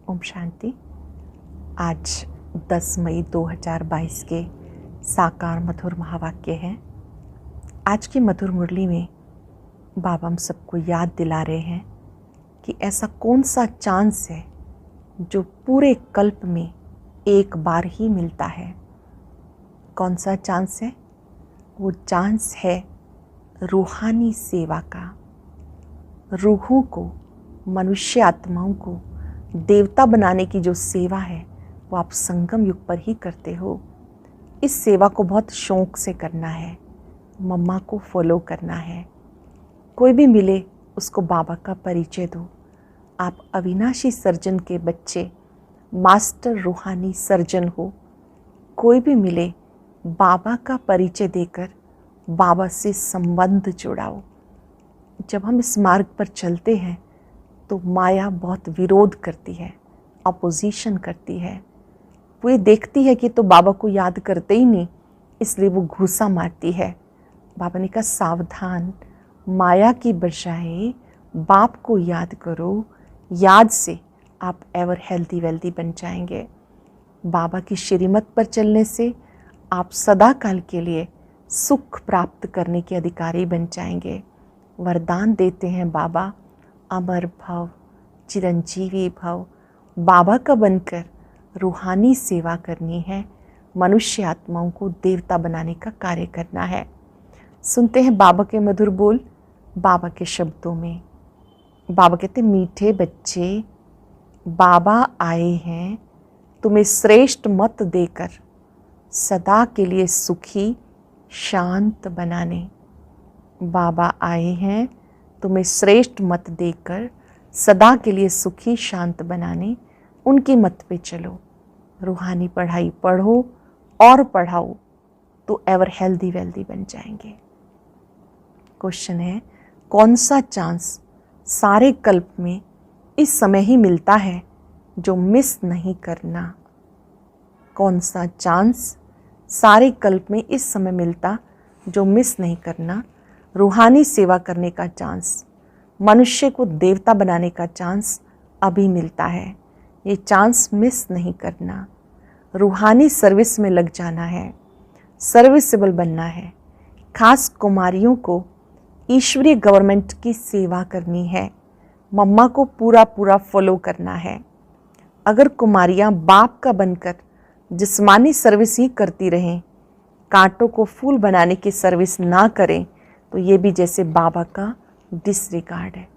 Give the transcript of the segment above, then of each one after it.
ओम शांति। आज 10 मई 2022 के साकार मधुर महावाक्य हैं। आज की मधुर मुरली में बाबा हम सबको याद दिला रहे हैं कि ऐसा कौन सा चांस है जो पूरे कल्प में एक बार ही मिलता है। कौन सा चांस है? वो चांस है रूहानी सेवा का। रूहों को, मनुष्य आत्माओं को देवता बनाने की जो सेवा है वो आप संगम युग पर ही करते हो। इस सेवा को बहुत शौक से करना है, मम्मा को फॉलो करना है। कोई भी मिले उसको बाबा का परिचय दो। आप अविनाशी सर्जन के बच्चे, मास्टर रूहानी सर्जन हो। कोई भी मिले बाबा का परिचय देकर बाबा से संबंध जुड़ाओ। जब हम इस मार्ग पर चलते हैं तो माया बहुत विरोध करती है, अपोजिशन करती है। वो ये देखती है कि तो बाबा को याद करते ही नहीं, इसलिए वो घूसा मारती है। बाबा ने कहा सावधान, माया की बजाय बाप को याद करो। याद से आप एवर हेल्दी वेल्दी बन जाएंगे। बाबा की श्रीमत पर चलने से आप सदा काल के लिए सुख प्राप्त करने के अधिकारी बन जाएंगे। वरदान देते हैं बाबा, अमर भव, चिरंजीवी भव। बाबा का बनकर रूहानी सेवा करनी है, मनुष्य आत्माओं को देवता बनाने का कार्य करना है। सुनते हैं बाबा के मधुर बोल, बाबा के शब्दों में। बाबा कहते, मीठे बच्चे, बाबा आए हैं तुम्हें श्रेष्ठ मत देकर सदा के लिए सुखी शांत बनाने। बाबा आए हैं तुम्हें श्रेष्ठ मत देकर सदा के लिए सुखी शांत बनाने। उनकी मत पे चलो, रूहानी पढ़ाई पढ़ो और पढ़ाओ तो एवर हेल्दी वेल्दी बन जाएंगे। क्वेश्चन है, कौन सा चांस सारे कल्प में इस समय ही मिलता है जो मिस नहीं करना? कौन सा चांस सारे कल्प में इस समय मिलता जो मिस नहीं करना? रूहानी सेवा करने का चांस, मनुष्य को देवता बनाने का चांस अभी मिलता है। ये चांस मिस नहीं करना। रूहानी सर्विस में लग जाना है, सर्विसेबल बनना है। खास कुमारियों को ईश्वरीय गवर्नमेंट की सेवा करनी है, मम्मा को पूरा पूरा फॉलो करना है। अगर कुमारियाँ बाप का बनकर जिस्मानी सर्विस ही करती रहें, कांटों को फूल बनाने की सर्विस ना करें, तो ये भी जैसे बाबा का डिसरिगार्ड है।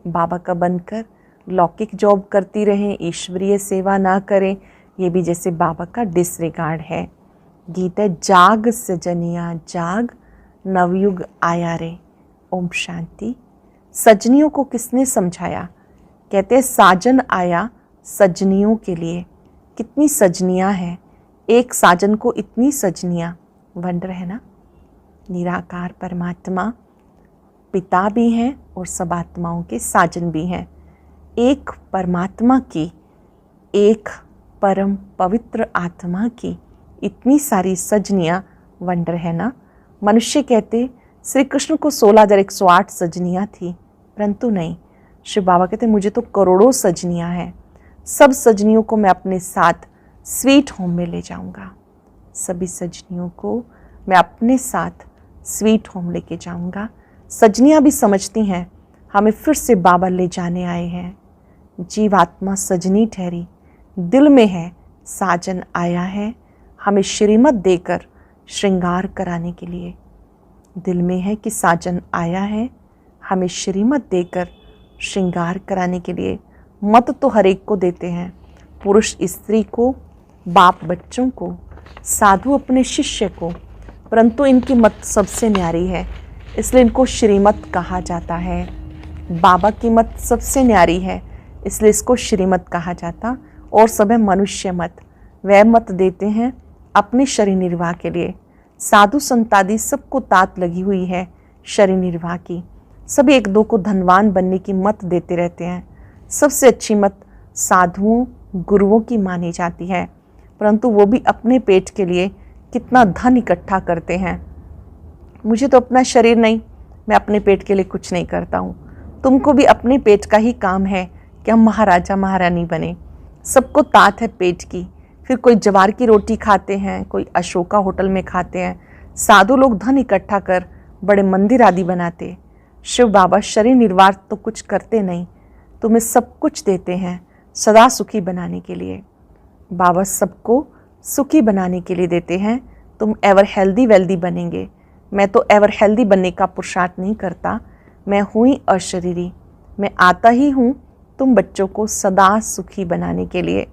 बाबा का बनकर लौकिक जॉब करती रहें, ईश्वरीय सेवा ना करें, ये भी जैसे बाबा का डिसरिगार्ड है। गीत है, जाग सजनिया जाग, नवयुग आया रे। ओम शांति। सजनियों को किसने समझाया? कहते हैं साजन आया सजनियों के लिए। कितनी सजनियाँ हैं, एक साजन को इतनी सजनियाँ। वंडर है ना। निराकार परमात्मा पिता भी हैं और सब आत्माओं के साजन भी हैं। एक परमात्मा की, एक परम पवित्र आत्मा की इतनी सारी सजनियाँ। वंडर है ना। मनुष्य कहते श्री कृष्ण को 16,108 सजनियाँ थी, परंतु नहीं, श्री बाबा कहते मुझे तो करोड़ों सजनियाँ हैं। सब सजनियों को मैं अपने साथ स्वीट होम में ले जाऊंगा। सभी सजनियों को मैं अपने साथ स्वीट होम लेके जाऊंगा। सजनियाँ भी समझती हैं हमें फिर से बाबा ले जाने आए हैं। जीवात्मा सजनी ठहरी, दिल में है साजन आया है हमें श्रीमत देकर श्रृंगार कराने के लिए। दिल में है कि साजन आया है हमें श्रीमत देकर श्रृंगार कराने के लिए। मत तो हर एक को देते हैं, पुरुष स्त्री को, बाप बच्चों को, साधु अपने शिष्य को, परंतु इनकी मत सबसे न्यारी है, इसलिए इनको श्रीमत कहा जाता है। बाबा की मत सबसे न्यारी है, इसलिए इसको श्रीमत कहा जाता। और सब है मनुष्य मत। वह मत देते हैं अपने शरीर निर्वाह के लिए। साधु संतादि सबको तात लगी हुई है शरीर निर्वाह की। सभी एक दो को धनवान बनने की मत देते रहते हैं। सबसे अच्छी मत साधुओं गुरुओं की मानी जाती है, परंतु वो भी अपने पेट के लिए कितना धन इकट्ठा करते हैं। मुझे तो अपना शरीर नहीं, मैं अपने पेट के लिए कुछ नहीं करता हूँ। तुमको भी अपने पेट का ही काम है कि हम महाराजा महारानी बने। सबको तात है पेट की, फिर कोई ज्वार की रोटी खाते हैं, कोई अशोका होटल में खाते हैं। साधु लोग धन इकट्ठा कर बड़े मंदिर आदि बनाते। शिव बाबा शरीर निर्वाह तो कुछ करते नहीं, तुम्हें सब कुछ देते हैं सदा सुखी बनाने के लिए। बाबा सबको सुखी बनाने के लिए देते हैं। तुम एवर हेल्दी वेल्दी बनेंगे। मैं तो एवर हेल्दी बनने का पुरुषार्थ नहीं करता, मैं हूँ ही अशरीरी। मैं आता ही हूँ तुम बच्चों को सदा सुखी बनाने के लिए।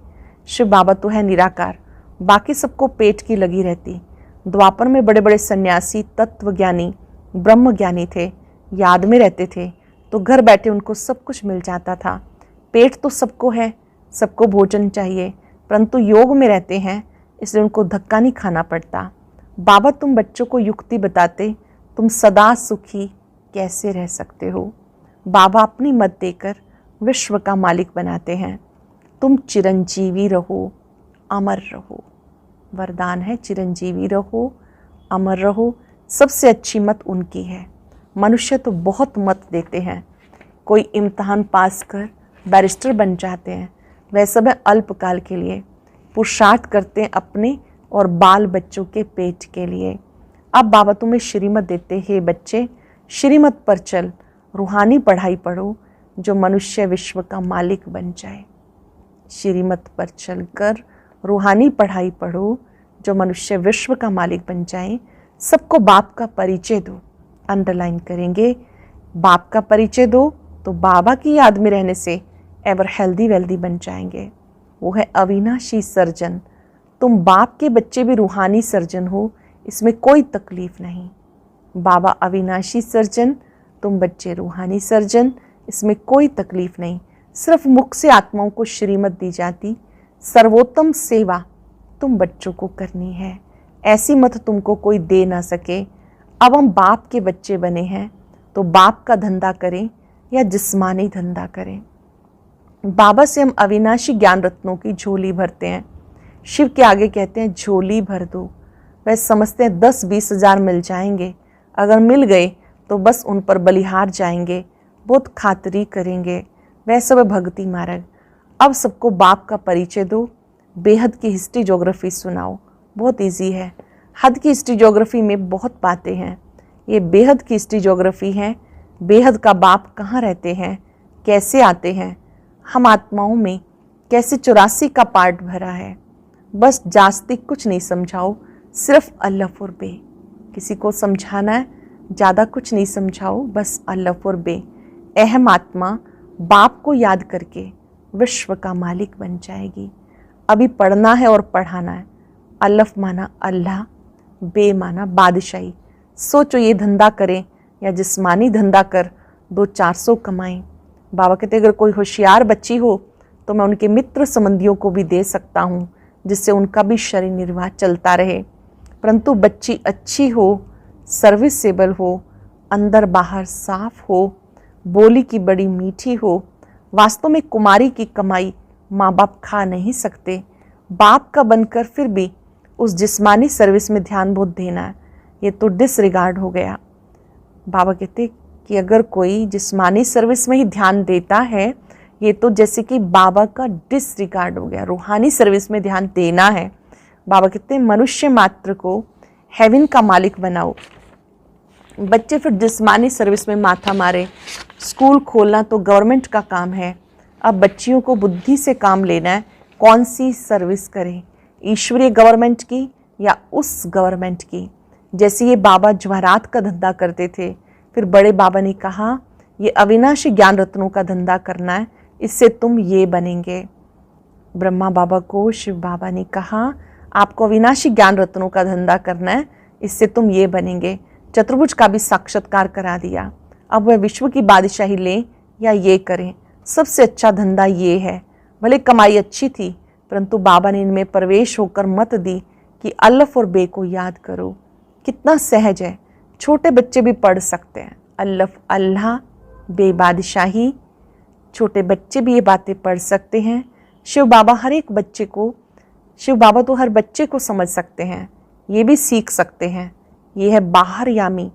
शिव बाबा तो है निराकार, बाकी सबको पेट की लगी रहती। द्वापर में बड़े बड़े सन्यासी तत्वज्ञानी ब्रह्म ज्ञानी थे, याद में रहते थे तो घर बैठे उनको सब कुछ मिल जाता था। पेट तो सबको है, सबको भोजन चाहिए, परंतु योग में रहते हैं इसलिए उनको धक्का नहीं खाना पड़ता। बाबा तुम बच्चों को युक्ति बताते, तुम सदा सुखी कैसे रह सकते हो। बाबा अपनी मत देकर विश्व का मालिक बनाते हैं। तुम चिरंजीवी रहो, अमर रहो। वरदान है चिरंजीवी रहो, अमर रहो। सबसे अच्छी मत उनकी है। मनुष्य तो बहुत मत देते हैं, कोई इम्तहान पास कर बैरिस्टर बन जाते हैं, वह सब है अल्पकाल के लिए। पुरुषार्थ करते हैं अपने और बाल बच्चों के पेट के लिए। अब बाबा तुम्हें श्रीमत देते हैं, बच्चे श्रीमत पर चल, रूहानी पढ़ाई पढ़ो जो मनुष्य विश्व का मालिक बन जाए। श्रीमत पर चलकर रूहानी पढ़ाई पढ़ो जो मनुष्य विश्व का मालिक बन जाए। सबको बाप का परिचय दो, अंडरलाइन करेंगे, बाप का परिचय दो तो बाबा की याद में रहने से एवर हेल्दी वेल्दी बन जाएंगे। वो है अविनाशी सर्जन। तुम बाप के बच्चे भी रूहानी सर्जन हो, इसमें कोई तकलीफ नहीं। बाबा अविनाशी सर्जन, तुम बच्चे रूहानी सर्जन, इसमें कोई तकलीफ नहीं। सिर्फ मुख से आत्माओं को श्रीमत दी जाती। सर्वोत्तम सेवा तुम बच्चों को करनी है, ऐसी मत तुमको कोई दे ना सके। अब हम बाप के बच्चे बने हैं तो बाप का धंधा करें या जिस्मानी धंधा करें। बाबा से हम अविनाशी ज्ञान रत्नों की झोली भरते हैं। शिव के आगे कहते हैं झोली भर दो। वह समझते हैं 10-20 हज़ार मिल जाएंगे, अगर मिल गए तो बस उन पर बलिहार जाएंगे, बहुत खातरी करेंगे। वह सब भक्ति मार्ग। अब सबको बाप का परिचय दो, बेहद की हिस्ट्री ज्योग्राफी सुनाओ, बहुत इजी है। हद की हिस्ट्री ज्योग्राफी में बहुत बातें हैं, ये बेहद की हिस्ट्री ज्योग्राफी है। बेहद का बाप कहाँ रहते हैं, कैसे आते हैं, हम आत्माओं में कैसे 84 का पार्ट भरा है। बस जास्ती कुछ नहीं समझाओ, सिर्फ अल्लाह और बे। किसी को समझाना है, ज़्यादा कुछ नहीं समझाओ, बस अल्लाह और बे। अहम आत्मा बाप को याद करके विश्व का मालिक बन जाएगी। अभी पढ़ना है और पढ़ाना है। अल्लाह माना अल्लाह, बे माना बादशाही। सोचो ये धंधा करें या जिस्मानी धंधा कर 200-400 कमाएं। बाबा कहते अगर कोई होशियार बच्ची हो तो मैं उनके मित्र संबंधियों को भी दे सकता हूँ, जिससे उनका भी शरीर निर्वाह चलता रहे। परंतु बच्ची अच्छी हो, सर्विसेबल हो, अंदर बाहर साफ हो, बोली की बड़ी मीठी हो। वास्तव में कुमारी की कमाई माँ बाप खा नहीं सकते। बाप का बनकर फिर भी उस जिस्मानी सर्विस में ध्यान बहुत देना है, ये तो डिसरिगार्ड हो गया। बाबा कहते कि अगर कोई जिस्मानी सर्विस में ही ध्यान देता है, ये तो जैसे कि बाबा का डिसरिगार्ड हो गया। रूहानी सर्विस में ध्यान देना है। बाबा कहते हैं मनुष्य मात्र को हेवन का मालिक बनाओ। बच्चे फिर जिस्मानी सर्विस में माथा मारे। स्कूल खोलना तो गवर्नमेंट का काम है, अब बच्चियों को बुद्धि से काम लेना है, कौन सी सर्विस करें, ईश्वरीय गवर्नमेंट की या उस गवर्नमेंट की। जैसे ये बाबा जवाहरात का धंधा करते थे, फिर बड़े बाबा ने कहा ये अविनाशी ज्ञान रत्नों का धंधा करना है, इससे तुम ये बनेंगे। ब्रह्मा बाबा को शिव बाबा ने कहा आपको अविनाशी ज्ञान रत्नों का धंधा करना है, इससे तुम ये बनेंगे। चतुर्भुज का भी साक्षात्कार करा दिया। अब वह विश्व की बादशाही लें या ये करें, सबसे अच्छा धंधा ये है। भले कमाई अच्छी थी, परंतु बाबा ने इनमें प्रवेश होकर मत दी कि अल्लाह और बे को याद करो। कितना सहज है, छोटे बच्चे भी पढ़ सकते हैं। अल्लाह अल्लाह, बे बादशाही, छोटे बच्चे भी ये बातें पढ़ सकते हैं। शिव बाबा हर एक बच्चे को, शिव बाबा तो हर बच्चे को समझ सकते हैं, ये भी सीख सकते हैं। ये है बाहरयामी,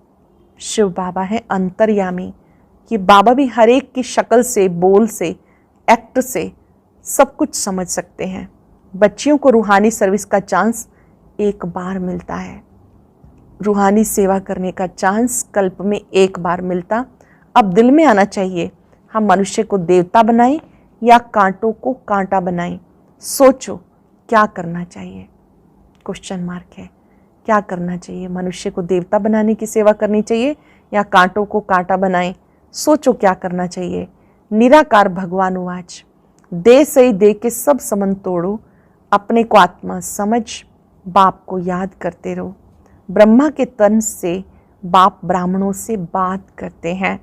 शिव बाबा है अंतर्यामी। कि बाबा भी हर एक की शक्ल से, बोल से, एक्ट से सब कुछ समझ सकते हैं। बच्चियों को रूहानी सर्विस का चांस एक बार मिलता है। रूहानी सेवा करने का चांस कल्प में एक बार मिलता। अब दिल में आना चाहिए, हम मनुष्य को देवता बनाएं या कांटों को कांटा बनाएं। सोचो क्या करना चाहिए, क्वेश्चन मार्क है। क्या करना चाहिए, मनुष्य को देवता बनाने की सेवा करनी चाहिए या कांटों को कांटा बनाएं। सोचो क्या करना चाहिए। निराकार भगवान उवाच, दे सही दे के सब संबंध तोड़ो, अपने को आत्मा समझ, बाप को याद करते रहो। ब्रह्मा के तन से बाप ब्राह्मणों से बात करते हैं।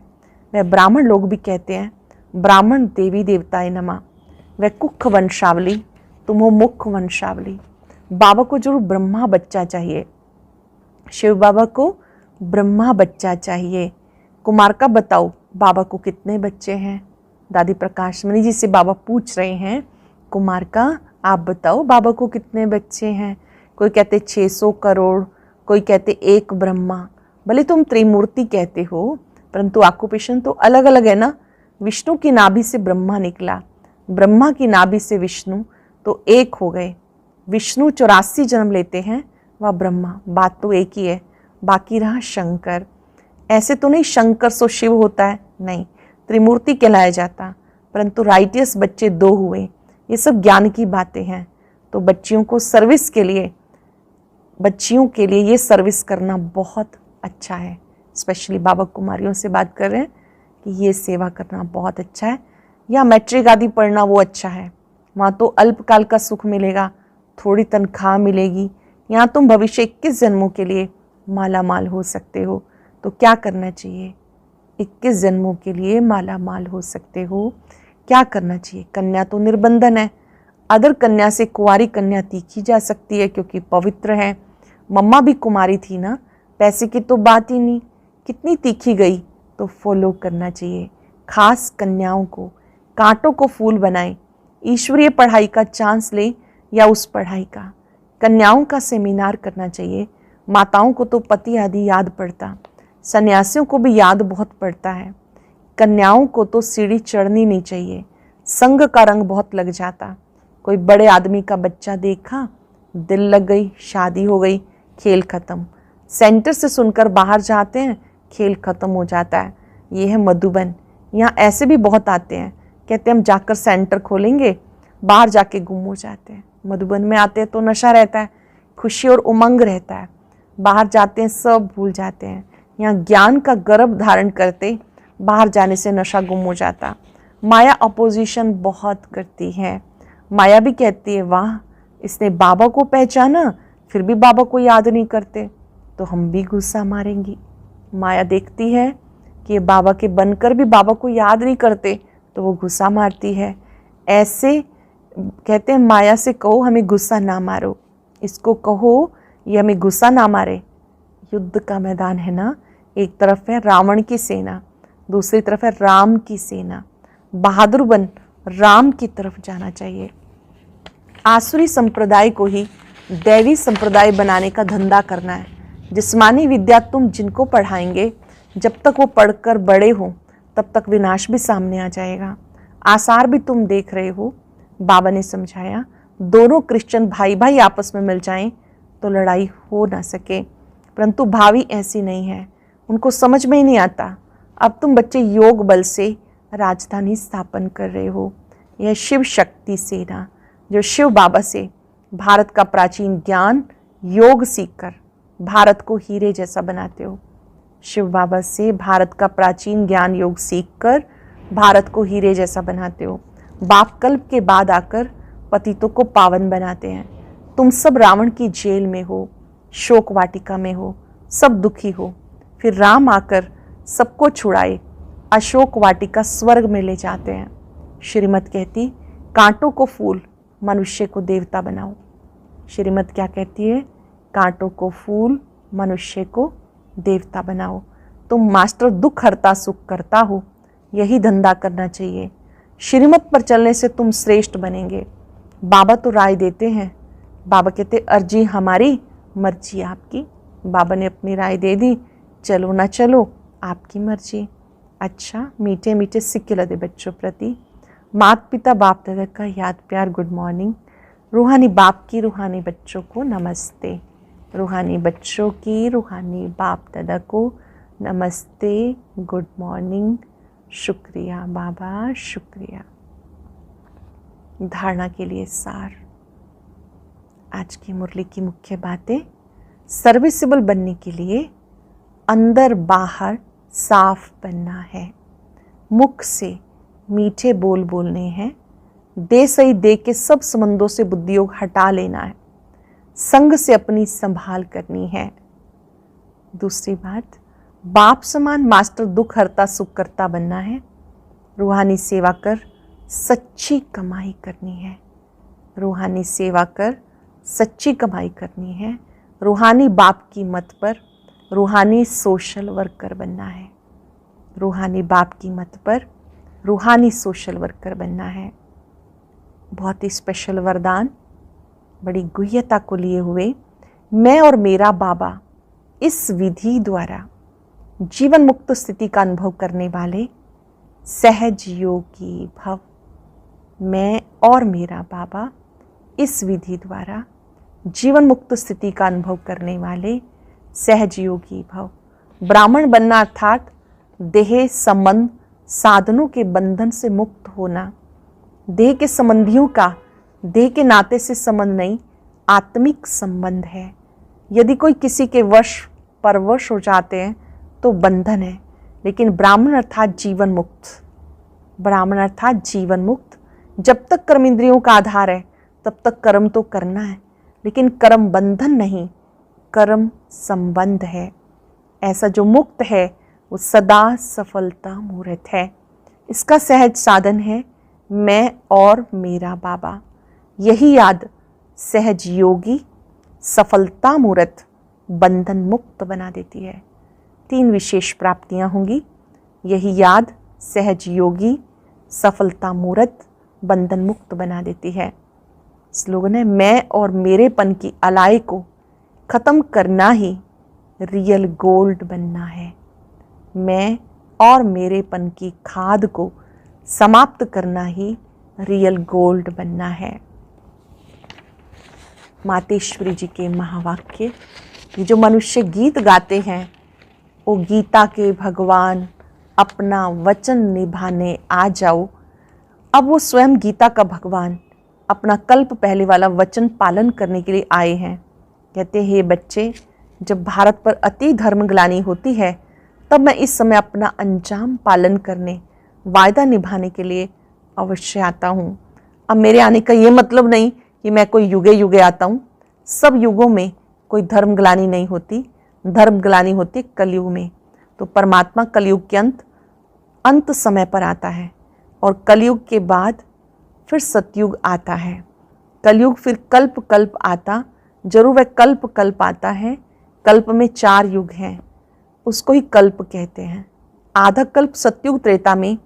वह ब्राह्मण लोग भी कहते हैं, ब्राह्मण देवी देवताए नमः। वह कुख वंशावली, तुम हो मुख वंशावली। बाबा को जरूर ब्रह्मा बच्चा चाहिए। शिव बाबा को ब्रह्मा बच्चा चाहिए। कुमार का बताओ बाबा को कितने बच्चे हैं। दादी प्रकाश मणि जी से बाबा पूछ रहे हैं, कुमार का आप बताओ बाबा को कितने बच्चे हैं। कोई कहते 600 करोड़, कोई कहते एक ब्रह्मा। भले तुम त्रिमूर्ति कहते हो, परंतु ऑक्यूपेशन तो अलग अलग है ना। विष्णु की नाभि से ब्रह्मा निकला, ब्रह्मा की नाभि से विष्णु, तो एक हो गए। विष्णु 84 जन्म लेते हैं, वह ब्रह्मा, बात तो एक ही है। बाकी रहा शंकर। ऐसे तो नहीं शंकर सो शिव होता है, नहीं, त्रिमूर्ति कहलाया जाता, परंतु राइटियस बच्चे 2 हुए। ये सब ज्ञान की बातें हैं। तो बच्चियों को सर्विस के लिए, बच्चियों के लिए ये सर्विस करना बहुत अच्छा है। स्पेशली बाबा कुमारियों से बात कर रहे हैं कि ये सेवा करना बहुत अच्छा है। या मैट्रिक आदि पढ़ना वो अच्छा है, वहाँ तो अल्पकाल का सुख मिलेगा, थोड़ी तनख्वाह मिलेगी। यहाँ तुम भविष्य 21 जन्मों के लिए माला माल हो सकते हो। तो क्या करना चाहिए, 21 जन्मों के लिए माला माल हो सकते हो, क्या करना चाहिए। कन्या तो निर्बंधन है, अदर कन्या से कुंवारी कन्या तीखी जा सकती है क्योंकि पवित्र है। मम्मा भी कुमारी थी ना, पैसे की तो बात ही नहीं, कितनी तीखी गई। तो फॉलो करना चाहिए। खास कन्याओं को कांटों को फूल बनाएं, ईश्वरीय पढ़ाई का चांस ले या उस पढ़ाई का। कन्याओं का सेमिनार करना चाहिए। माताओं को तो पति आदि याद पड़ता, सन्यासियों को भी याद बहुत पड़ता है। कन्याओं को तो सीढ़ी चढ़नी नहीं चाहिए, संग का रंग बहुत लग जाता। कोई बड़े आदमी का बच्चा देखा, दिल लग गई, शादी हो गई, खेल खत्म। सेंटर से सुनकर बाहर जाते हैं, खेल खत्म हो जाता है। ये है मधुबन। यहाँ ऐसे भी बहुत आते हैं, कहते हैं हम जाकर सेंटर खोलेंगे, बाहर जाके गुम हो जाते हैं। मधुबन में आते हैं तो नशा रहता है, खुशी और उमंग रहता है, बाहर जाते हैं सब भूल जाते हैं। यहाँ ज्ञान का गर्भ धारण करते, बाहर जाने से नशा गुम हो जाता। माया अपोजिशन बहुत करती है। माया भी कहती है वाह इसने बाबा को पहचाना फिर भी बाबा को याद नहीं करते, तो हम भी गुस्सा मारेंगी। माया देखती है कि ये बाबा के बनकर भी बाबा को याद नहीं करते, तो वो गुस्सा मारती है। ऐसे कहते हैं माया से कहो हमें गुस्सा ना मारो, इसको कहो ये हमें गुस्सा ना मारे। युद्ध का मैदान है ना, एक तरफ है रावण की सेना, दूसरी तरफ है राम की सेना। बहादुर बन राम की तरफ जाना चाहिए। आसुरी संप्रदाय को ही दैवी संप्रदाय बनाने का धंधा करना है। जिस्मानी विद्या तुम जिनको पढ़ाएंगे, जब तक वो पढ़कर बड़े हो तब तक विनाश भी सामने आ जाएगा। आसार भी तुम देख रहे हो। बाबा ने समझाया दोनों क्रिश्चियन भाई भाई आपस में मिल जाएं तो लड़ाई हो ना सके, परंतु भावी ऐसी नहीं है, उनको समझ में ही नहीं आता। अब तुम बच्चे योग बल से राजधानी स्थापन कर रहे हो। यह शिव शक्ति सेना जो शिव बाबा से भारत का प्राचीन ज्ञान योग सीखकर भारत को हीरे जैसा बनाते हो। शिव बाबा से भारत का प्राचीन ज्ञान योग सीखकर भारत को हीरे जैसा बनाते हो। बाप कल्प के बाद आकर पतितों को पावन बनाते हैं। तुम सब रावण की जेल में हो, शोक वाटिका में हो, सब दुखी हो, फिर राम आकर सबको छुड़ाए अशोक वाटिका स्वर्ग में ले जाते हैं। श्रीमत कहती कांटों को फूल, मनुष्य को देवता बनाओ। श्रीमत क्या कहती है? कांटों को फूल, मनुष्य को देवता बनाओ। तुम मास्टर दुख हरता सुख करता हो, यही धंधा करना चाहिए। श्रीमत पर चलने से तुम श्रेष्ठ बनेंगे। बाबा तो राय देते हैं, बाबा कहते अर्जी हमारी मर्जी आपकी। बाबा ने अपनी राय दे दी, चलो ना चलो आपकी मर्जी। अच्छा, मीठे मीठे सिक्के लदे बच्चों प्रति माता पिता बाप दादा का याद प्यार गुड मॉर्निंग। रूहानी बाप की रूहानी बच्चों को नमस्ते। रूहानी बच्चों की रूहानी बाप दादा को नमस्ते, गुड मॉर्निंग, शुक्रिया बाबा, शुक्रिया। धारणा के लिए सार। आज की मुरली की मुख्य बातें। सर्विसेबल बनने के लिए अंदर बाहर साफ बनना है, मुख से मीठे बोल बोलने हैं, दे सही दे के सब संबंधों से बुद्धियोग हटा लेना है, संग से अपनी संभाल करनी है। दूसरी बात, बाप समान मास्टर दुख हरता सुख करता बनना है, रूहानी सेवा कर सच्ची कमाई करनी है। रूहानी सेवा कर सच्ची कमाई करनी है। रूहानी बाप की मत पर रूहानी सोशल वर्कर बनना है। रूहानी बाप की मत पर रूहानी सोशल वर्कर बनना है। बहुत ही स्पेशल वरदान, बड़ी गुह्यता को लिए हुए, मैं और मेरा बाबा इस विधि द्वारा जीवन मुक्त स्थिति का अनुभव करने वाले सहज योगी भव। मैं और मेरा बाबा इस विधि द्वारा जीवन मुक्त स्थिति का अनुभव करने वाले सहज योगी भव। ब्राह्मण बनना अर्थात देह संबंध साधनों के बंधन से मुक्त होना। देह के संबंधियों का देह के नाते से संबंध नहीं, आत्मिक संबंध है। यदि कोई किसी के वश परवश हो जाते हैं तो बंधन है, लेकिन ब्राह्मण अर्थात जीवन मुक्त। ब्राह्मण अर्थात जीवन मुक्त। जब तक कर्म इंद्रियों का आधार है तब तक कर्म तो करना है, लेकिन कर्म बंधन नहीं, कर्म संबंध है। ऐसा जो मुक्त है वो सदा सफलता मूर्त है। इसका सहज साधन है मैं और मेरा बाबा। यही याद सहज योगी सफलता मूर्त बंधन मुक्त बना देती है। 3 विशेष प्राप्तियां होंगी। यही याद सहज योगी सफलता मूर्त बंधन मुक्त बना देती है। स्लोगन है, मैं और मेरेपन की अलाई को खत्म करना ही रियल गोल्ड बनना है। मैं और मेरेपन की खाद को समाप्त करना ही रियल गोल्ड बनना है। मातेश्वरी जी के महावाक्य। ये जो मनुष्य गीत गाते हैं वो गीता के भगवान अपना वचन निभाने आ जाओ। अब वो स्वयं गीता का भगवान अपना कल्प पहले वाला वचन पालन करने के लिए आए हैं। कहते हैं, हे बच्चे, जब भारत पर अति धर्मग्लानि होती है तब मैं इस समय अपना अंजाम पालन करने, वायदा निभाने के लिए अवश्य आता हूँ। अब मेरे आने का ये मतलब नहीं कि मैं कोई युगे युगे आता हूँ। सब युगों में कोई धर्मग्लानि नहीं होती, धर्मग्लानि होती कलयुग में। तो परमात्मा कलयुग के अंत समय पर आता है और कलयुग के बाद फिर सतयुग आता है। कलयुग फिर कल्प कल्प आता, जरूर वह कल्प कल्प आता है। कल्प में 4 युग हैं, उसको ही कल्प कहते हैं। आधा कल्प सतयुग त्रेता में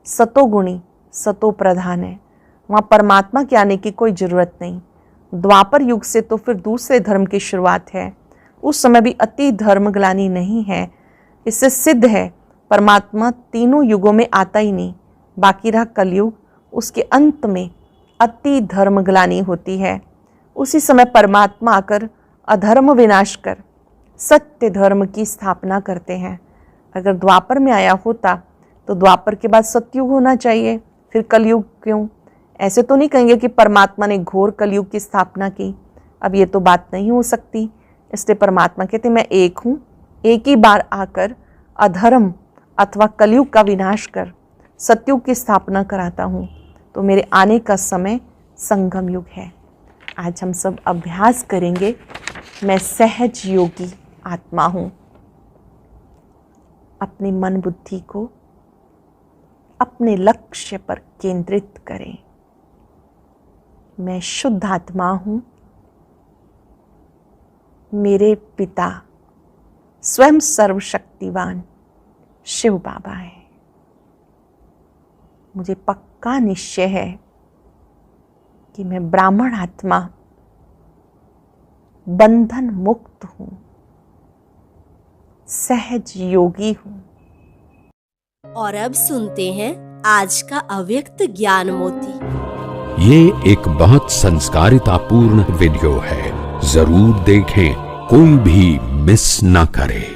सतोगुणी सतो प्रधान है, वहाँ परमात्मा के आने की कोई ज़रूरत नहीं। द्वापर युग से तो फिर दूसरे धर्म की शुरुआत है, उस समय भी अति धर्मग्लानि नहीं है। इससे सिद्ध है परमात्मा तीनों युगों में आता ही नहीं। बाकी रहा कलयुग, उसके अंत में अति धर्मग्लानि होती है। उसी समय परमात्मा आकर अधर्म विनाश कर सत्य धर्म की स्थापना करते हैं। अगर द्वापर में आया होता तो द्वापर के बाद सतयुग होना चाहिए, फिर कलयुग क्यों? ऐसे तो नहीं कहेंगे कि परमात्मा ने घोर कलयुग की स्थापना की। अब ये तो बात नहीं हो सकती। इसलिए परमात्मा कहते मैं एक हूँ, एक ही बार आकर अधर्म अथवा कलयुग का विनाश कर सतयुग की स्थापना कराता हूँ। तो मेरे आने का समय संगम युग है। आज हम सब अभ्यास करेंगे, मैं सहज योगी आत्मा हूँ। अपने मन बुद्धि को अपने लक्ष्य पर केंद्रित करें। मैं शुद्ध आत्मा हूँ। मेरे पिता स्वयं सर्वशक्तिवान शिव बाबा है। मुझे पक्का निश्चय है कि मैं ब्राह्मण आत्मा बंधन मुक्त हूँ, सहज योगी हूँ। और अब सुनते हैं आज का अव्यक्त ज्ञान मोती। ये एक बहुत संस्कारितापूर्ण वीडियो है, जरूर देखें, कोई भी मिस ना करे।